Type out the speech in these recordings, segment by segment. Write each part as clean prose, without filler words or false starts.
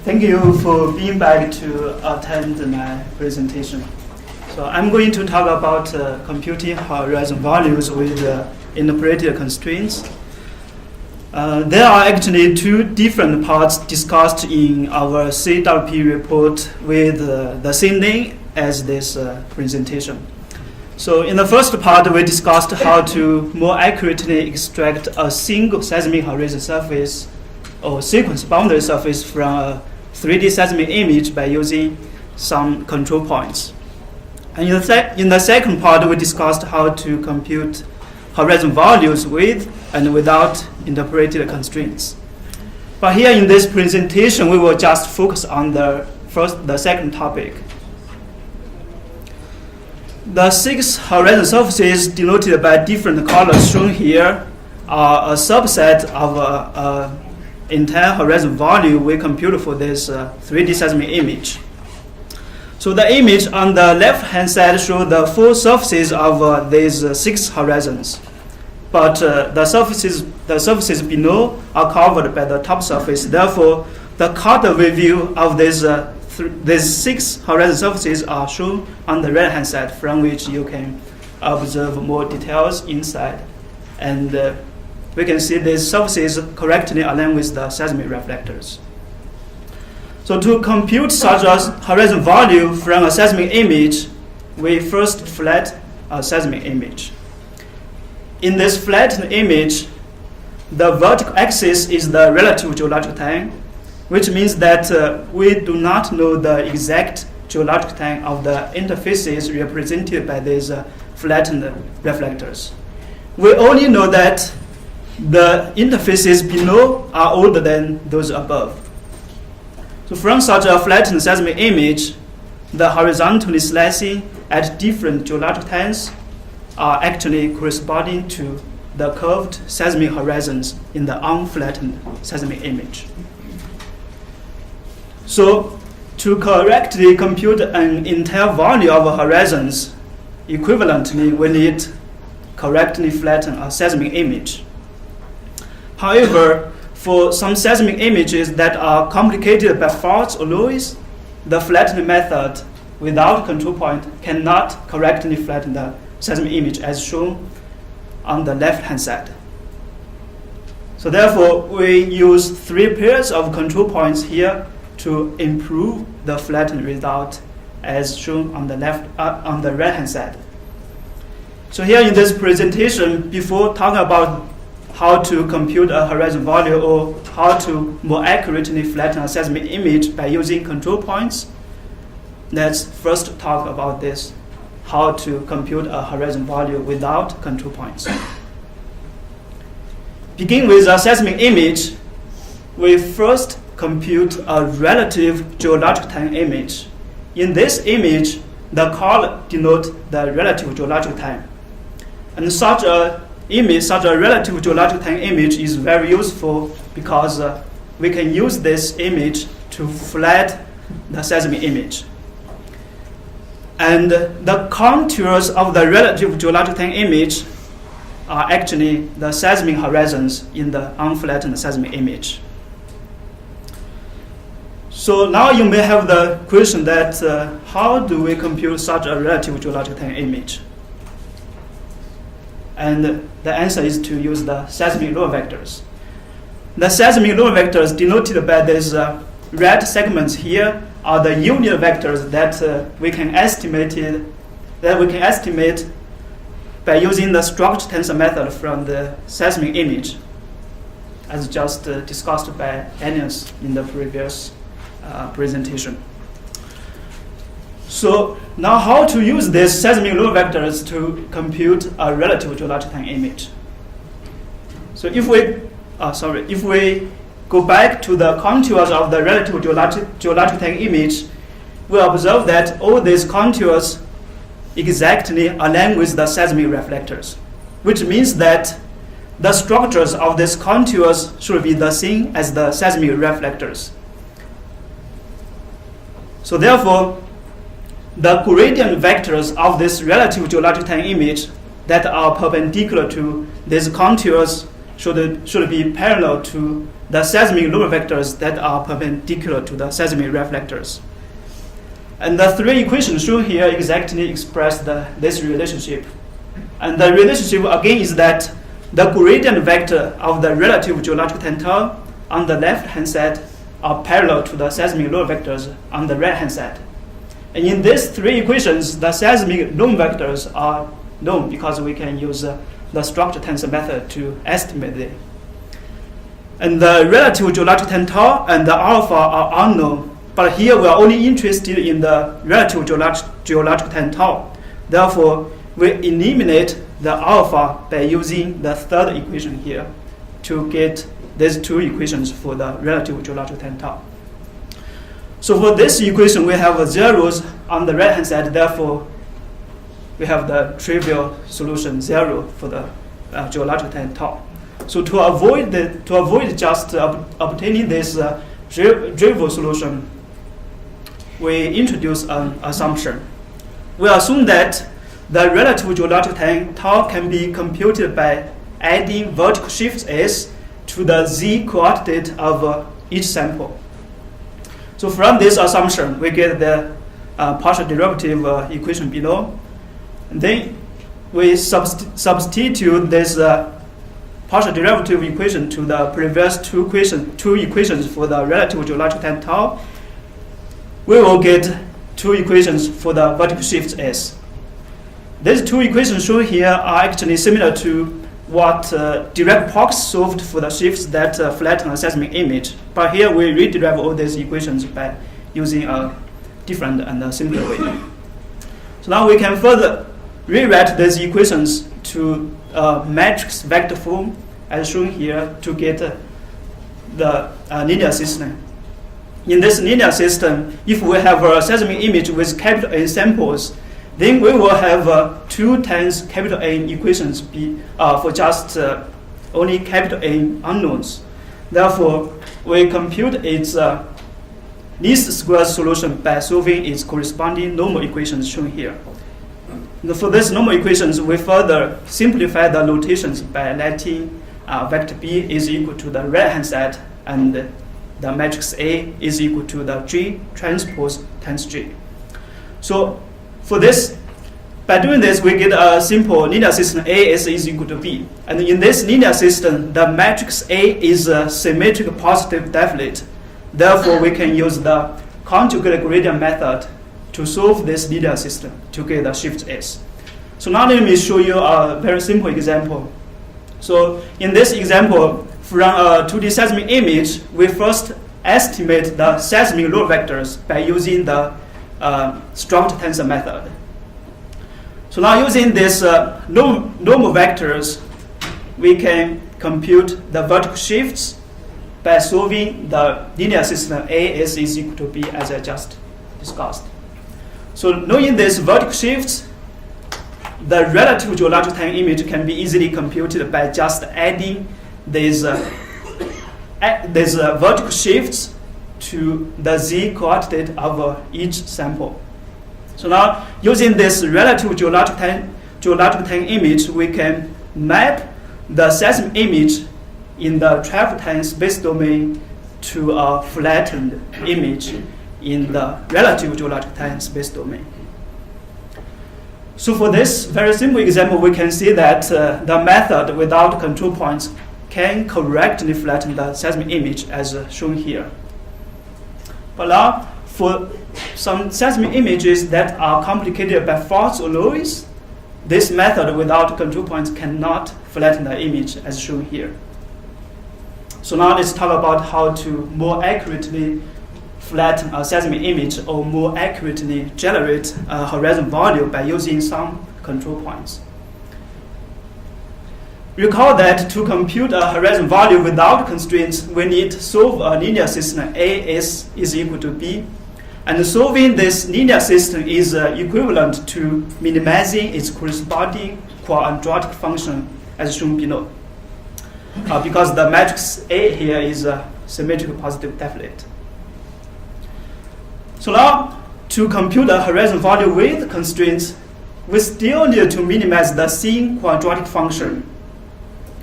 Thank you for being back to attend my presentation. So I'm going to talk about computing horizon values with interpreted constraints. There are actually two different parts discussed in our CWP report with the same name as this presentation. So in the first part, we discussed how to more accurately extract a single seismic horizon surface or sequence boundary surface from a 3D seismic image by using some control points. And in the second part, we discussed how to compute horizon values with and without interpreted constraints. But here in this presentation, we will just focus on the second topic. The 6 horizon surfaces denoted by different colors shown here are a subset of entire horizon value we compute for this 3D seismic image. So the image on the left-hand side shows the 4 surfaces of these 6 horizons, but the surfaces below are covered by the top surface. Therefore, the color view of these 6 horizon surfaces are shown on the right-hand side, from which you can observe more details inside. And we can see these surfaces correctly align with the seismic reflectors. So to compute such a horizon value from a seismic image, we first flat a seismic image. In this flattened image, the vertical axis is the relative geologic time, which means that we do not know the exact geologic time of the interfaces represented by these flattened reflectors. We only know that the interfaces below are older than those above. So from such a flattened seismic image, the horizontally slicing at different geologic times are actually corresponding to the curved seismic horizons in the unflattened seismic image. So to correctly compute an entire value of horizons, equivalently, we need correctly flatten a seismic image. However, for some seismic images that are complicated by faults or noise, the flattening method without control point cannot correctly flatten the seismic image as shown on the left-hand side. So therefore, we use 3 pairs of control points here to improve the flattened result as shown on the right-hand side. So here in this presentation, before talking about how to compute a horizon value or how to more accurately flatten a seismic image by using control points, let's first talk about this, how to compute a horizon value without control points. Begin with a seismic image. We first compute a relative geologic time image. In this image, the color denotes the relative geologic time. And such a relative geologic time image is very useful because we can use this image to flat the seismic image. And the contours of the relative geologic time image are actually the seismic horizons in the unflattened seismic image. So now you may have the question that how do we compute such a relative geologic time image? And the answer is to use the seismic load vectors. The seismic load vectors denoted by these red segments here are the unit vectors that we can estimate by using the structure tensor method from the seismic image, as just discussed by Agnes in the previous presentation. So now how to use these seismic load vectors to compute a relative geologic time image. So if we go back to the contours of the relative geologic time image, we observe that all these contours exactly align with the seismic reflectors, which means that the structures of these contours should be the same as the seismic reflectors. So therefore, the gradient vectors of this relative geologic time image that are perpendicular to these contours should be parallel to the seismic normal vectors that are perpendicular to the seismic reflectors. And the three equations shown here exactly express this relationship. And the relationship again is that the gradient vector of the relative geological time tau on the left-hand side are parallel to the seismic normal vectors on the right-hand side. And in these three equations, the seismic normal vectors are known because we can use the structure tensor method to estimate them. And the relative geological time tau and the alpha are unknown, but here we are only interested in the relative geological time tau. Therefore, we eliminate the alpha by using the third equation here to get these two equations for the relative geological time tau. So for this equation, we have zeros on the right-hand side. Therefore, we have the trivial solution 0 for the geological time tau. So to avoid just obtaining this trivial solution, we introduce an assumption. We assume that the relative geological time tau can be computed by adding vertical shifts s to the z coordinate of each sample. So from this assumption, we get the partial derivative equation below. And then we substitute this partial derivative equation to the previous two equations for the relative geological time tau. We will get two equations for the vertical shifts s. These two equations shown here are actually similar to what Dirac-Parkes solved for the shifts that flatten a seismic image. But here we rederive all these equations by using a different and simpler way. So now we can further rewrite these equations to matrix vector form as shown here to get the linear system. In this linear system, if we have a seismic image with capital N samples, then we will have 2 times capital N equations for just only capital N unknowns. Therefore, we compute its least square solution by solving its corresponding normal equations shown here. For these normal equations, we further simplify the notations by letting vector B is equal to the right-hand side and the matrix A is equal to the G transpose times G. So for this, by doing this, we get a simple linear system A is equal to B. And in this linear system, the matrix A is a symmetric positive definite. Therefore, we can use the conjugate gradient method to solve this linear system to get the shift S. So now let me show you a very simple example. So in this example, from a 2D seismic image, we first estimate the seismic load vectors by using the structure tensor method. So now using these normal vectors, we can compute the vertical shifts by solving the linear system A is equal to B as I just discussed. So knowing these vertical shifts, the relative geological time image can be easily computed by just adding these vertical shifts to the z coordinate of each sample. So now, using this relative geological time image, we can map the seismic image in the travel time space domain to a flattened image in the relative geological time space domain. So for this very simple example, we can see that the method without control points can correctly flatten the seismic image as shown here. But now, for some seismic images that are complicated by faults or noise, this method without control points cannot flatten the image as shown here. So now let's talk about how to more accurately flatten a seismic image or more accurately generate a horizon value by using some control points. Recall that to compute a horizon value without constraints, we need to solve a linear system A is equal to B. And solving this linear system is equivalent to minimizing its corresponding quadratic function as shown below. Because the matrix A here is a symmetric positive definite. So now, to compute a horizon value with constraints, we still need to minimize the sine quadratic function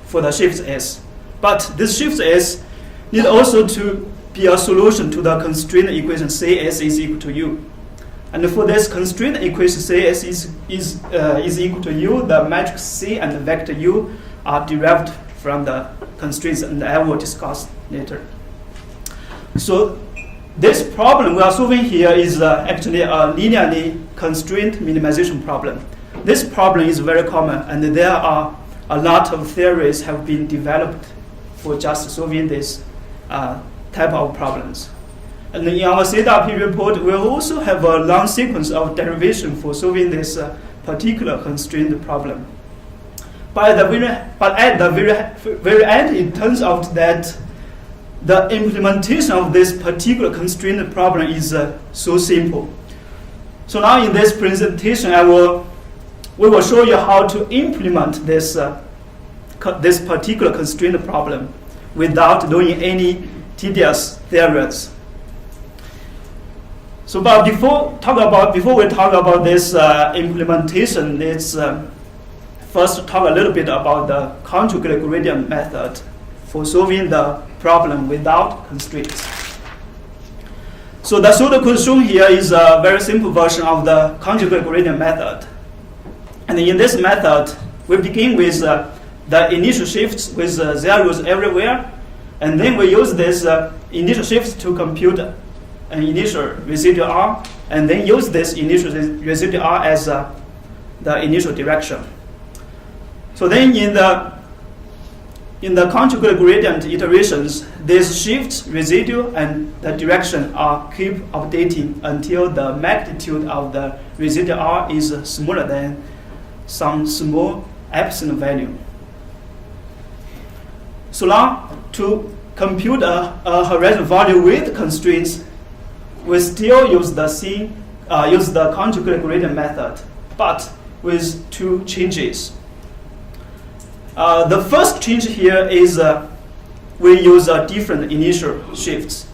for the shift S. But this shift S need also to be a solution to the constraint equation Cs is equal to U. And for this constraint equation Cs is equal to U, the matrix C and the vector U are derived from the constraints, and I will discuss later. So this problem we are solving here is actually a linearly constrained minimization problem. This problem is very common, and there are a lot of theories have been developed for just solving this type of problems. And in our CWP report, we also have a long sequence of derivation for solving this particular constrained problem. But at the very end, it turns out that the implementation of this particular constrained problem is so simple. So now in this presentation, we will show you how to implement this particular constrained problem without doing any tedious theories. So, but before we talk about this implementation, let's first talk a little bit about the conjugate gradient method for solving the problem without constraints. So the pseudocode shown here is a very simple version of the conjugate gradient method. And in this method, we begin with the initial shifts with zeros everywhere, and then we use this initial shifts to compute an initial residual R, and then use this initial residual R as the initial direction. So then in the conjugate gradient iterations, these shifts, residue, and the direction are keep updating until the magnitude of the residual R is smaller than some small epsilon value. So now, to compute a horizon value with constraints, we still use the conjugate gradient method, but with two changes. The first change here is we use different initial shifts.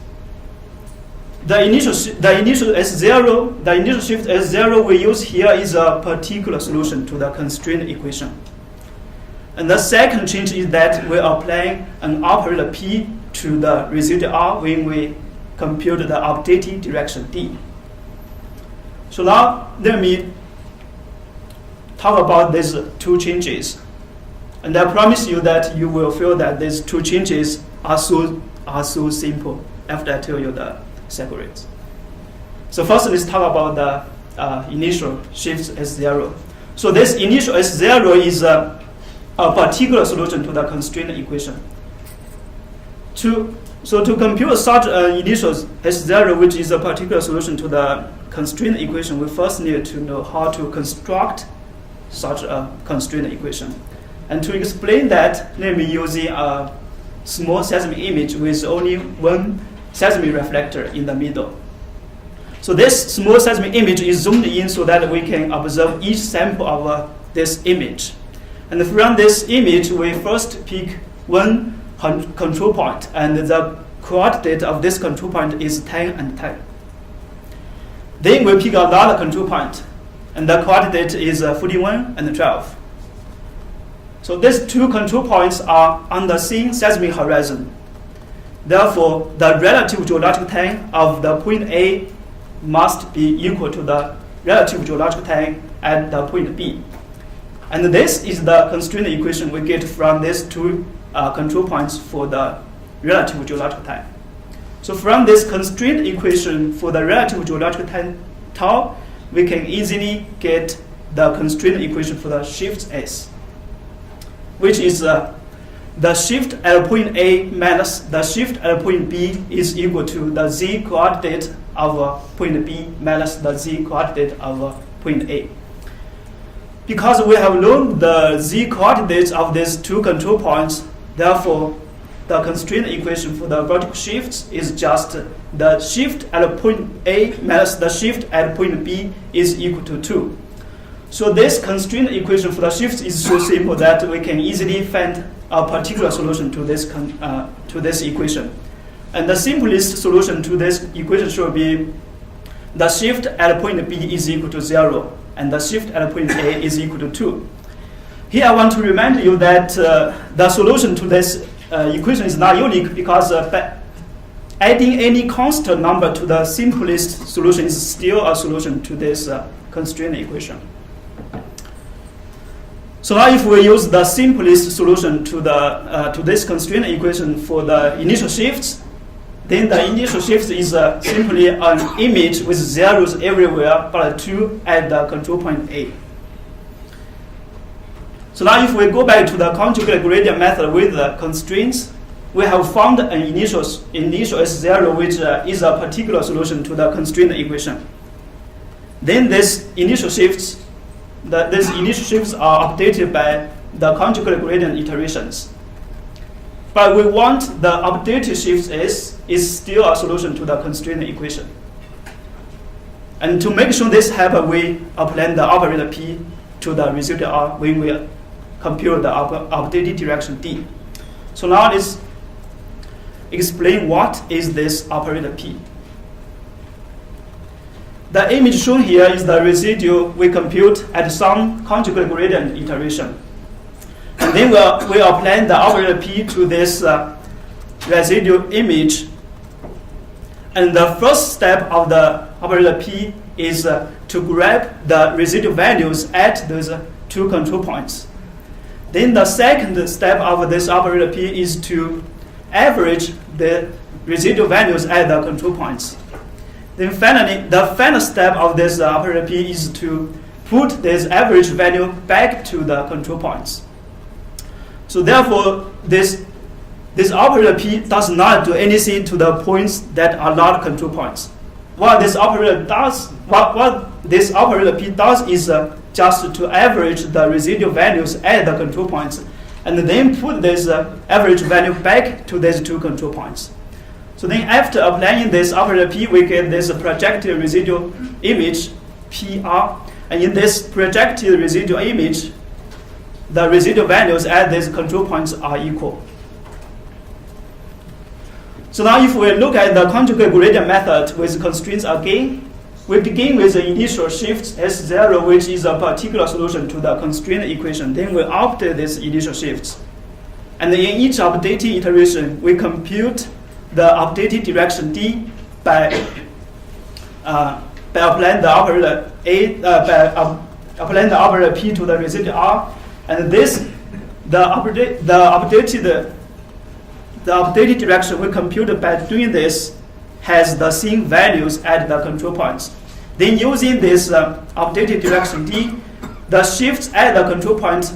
The initial shift S0 we use here is a particular solution to the constraint equation. And the second change is that we are applying an operator P to the residual R when we compute the updated direction D. So now let me talk about these two changes. And I promise you that you will feel that these two changes are so simple after I tell you the secrets. So first, let's talk about the initial shifts S0. So this initial S0 is a particular solution to the constraint equation. To compute such an initial S0, which is a particular solution to the constraint equation, we first need to know how to construct such a constraint equation. And to explain that, let me use a small seismic image with only one seismic reflector in the middle. So this small seismic image is zoomed in so that we can observe each sample of this image. And from this image, we first pick one control point, and the coordinate of this control point is 10 and 10. Then we pick another control point, and the coordinate is 41 and 12. So these two control points are on the same seismic horizon. Therefore, the relative geological time of the point A must be equal to the relative geological time at the point B. And this is the constraint equation we get from these two control points for the relative geological time. So from this constraint equation for the relative geological time tau, we can easily get the constraint equation for the shift S, which is the shift at point A minus the shift at point B is equal to the z coordinate of point B minus the z coordinate of point A. Because we have known the z coordinates of these two control points, therefore the constraint equation for the vertical shifts is just the shift at point A minus the shift at point B is equal to 2. So this constraint equation for the shifts is so simple that we can easily find a particular solution to this equation. And the simplest solution to this equation should be the shift at point B is equal to 0, and the shift at point A is equal to 2. Here I want to remind you that the solution to this equation is not unique because by adding any constant number to the simplest solution is still a solution to this constraint equation. So now if we use the simplest solution to this constraint equation for the initial shifts, then the initial shift is simply an image with zeros everywhere but 2 at the control point A. So now if we go back to the conjugate gradient method with the constraints, we have found an initial S0 which is a particular solution to the constraint equation. Then these initial shifts are updated by the conjugate gradient iterations. But we want the updated shift is still a solution to the constraint equation. And to make sure this happens, we apply the operator P to the residual R when we compute the updated direction D. So now let's explain what is this operator P. The image shown here is the residue we compute at some conjugate gradient iteration. And then we apply the operator P to this residual image. And the first step of the operator P is to grab the residual values at those 2 control points. Then the second step of this operator P is to average the residual values at the control points. Then finally, the final step of this operator P is to put this average value back to the control points. So therefore, this operator P does not do anything to the points that are not control points. What this operator P does is just to average the residual values at the control points, and then put this average value back to these 2 control points. So then after applying this operator P, we get this projected residual image, PR. And in this projected residual image, the residual values at these control points are equal. So now if we look at the conjugate gradient method with constraints again, we begin with the initial shift S0, which is a particular solution to the constraint equation. Then we update these initial shifts. And in each updating iteration, we compute the updated direction D by applying the operator applying the operator P to the residual R, and this the updated direction we computed by doing this has the same values at the control points. Then using this updated direction D, the shifts at the control point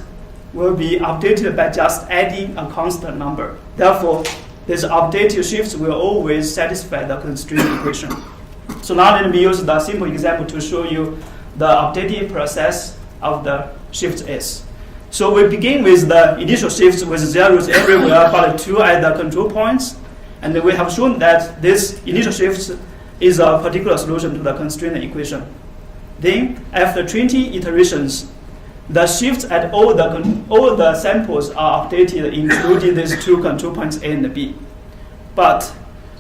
will be updated by just adding a constant number. Therefore, these updated shifts will always satisfy the constraint equation. So now let me use the simple example to show you the updating process of the shift S. So we begin with the initial shifts with zeros everywhere but 2 at the control points. And we have shown that this initial shift is a particular solution to the constraint equation. Then, after 20 iterations, the shifts at all the samples are updated, including these 2 control points A and B. But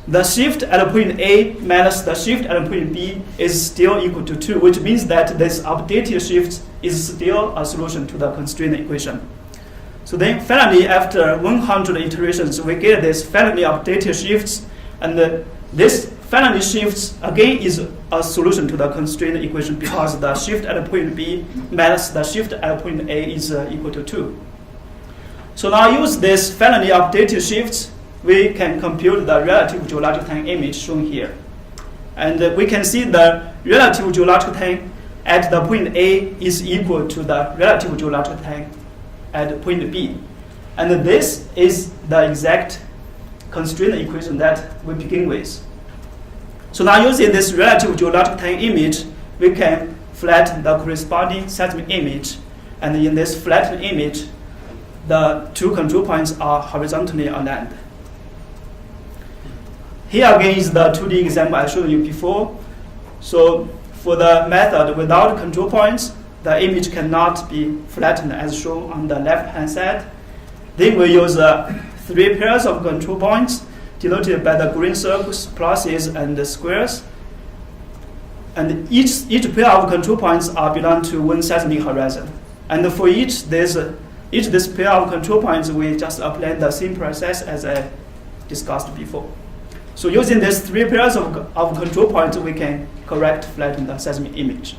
the shift at point A minus the shift at point B is still equal to 2, which means that this updated shift is still a solution to the constraint equation. So then finally, after 100 iterations, we get this finally updated shifts, and this finally shifts again is a solution to the constraint equation because the shift at point B minus the shift at point A is equal to 2. So now use this finally updated shifts, we can compute the relative geologic time image shown here. And we can see the relative geologic time at the point A is equal to the relative geologic time at point B. And this is the exact constraint equation that we begin with. So now using this relative geologic time image, we can flatten the corresponding seismic image. And in this flattened image, the 2 control points are horizontally aligned. Here again is the 2D example I showed you before. So for the method without control points, the image cannot be flattened as shown on the left-hand side. Then we use 3 pairs of control points denoted by the green circles, pluses, and the squares. And each pair of control points belong to one seismic horizon. And for each, there's each this pair of control points, we just apply the same process as I discussed before. So using these 3 pairs of control points, we can correct flatten the seismic image.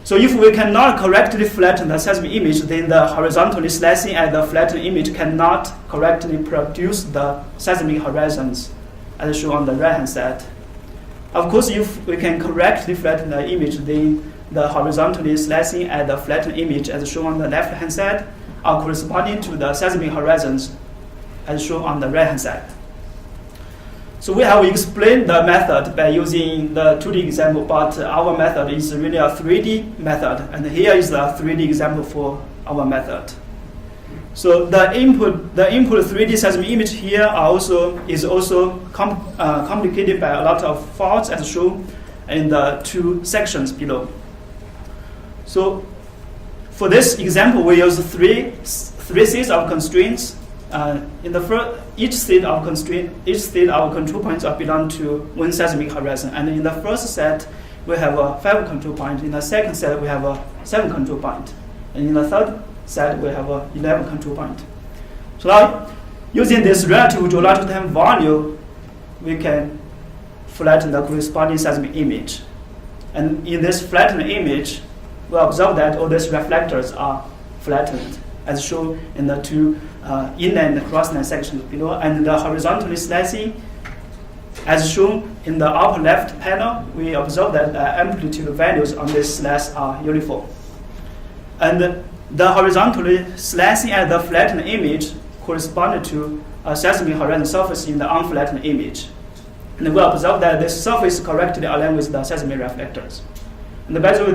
So if we cannot correctly flatten the seismic image, then the horizontally slicing at the flattened image cannot correctly produce the seismic horizons, as shown on the right-hand side. Of course, if we can correctly flatten the image, then the horizontally slicing at the flattened image, as shown on the left-hand side, are corresponding to the seismic horizons, as shown on the right-hand side. So we have explained the method by using the 2D example, but our method is really a 3D method, and here is the 3D example for our method. So the input 3D seismic image here is also complicated by a lot of faults, as shown in the 2 sections below. So for this example, we use three sets of constraints. In the first, each state of control points belong to one seismic horizon. And in the first set, we have 5 control points. In the second set, we have 7 control points. And in the third set, we have 11 control points. So now, using this relative geological time value, we can flatten the corresponding seismic image. And in this flattened image, we observe that all these reflectors are flattened, as shown in the 2 inland and crossland sections below, and the horizontally slicing, as shown in the upper left panel, we observe that the amplitude values on this slice are uniform. And the horizontally slicing at the flattened image corresponded to a seismic horizon surface in the unflattened image. And we observe that this surface correctly aligns with the seismic reflectors. And by the way,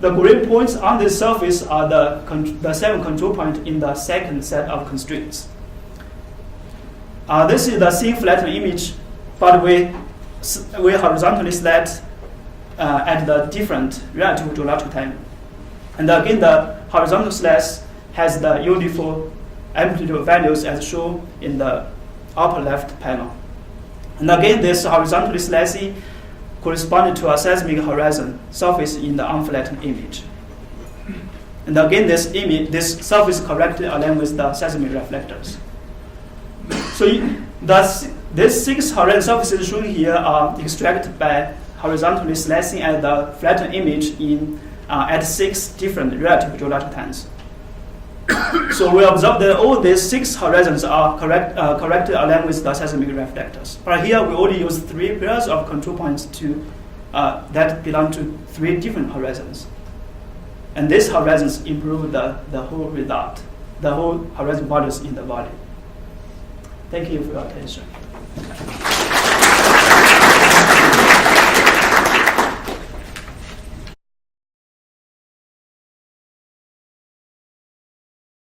the green points on this surface are the 7 control points in the second set of constraints. This is the same flattened image, but we horizontally slice at the different relative geological time. And again, the horizontal slice has the uniform amplitude values as shown in the upper left panel. And again, this horizontally slicing corresponded to a seismic horizon surface in the unflattened image. And again, this surface correctly aligns with the seismic reflectors. So these 6 horizon surfaces shown here are extracted by horizontally slicing at the flattened image at 6 different relative geological times. So we observe that all these 6 horizons are correctly aligned with the seismic reflectors. But here we only use 3 pairs of control points that belong to 3 different horizons. And these horizons improve the whole result, the whole horizon values in the volume. Thank you for your attention.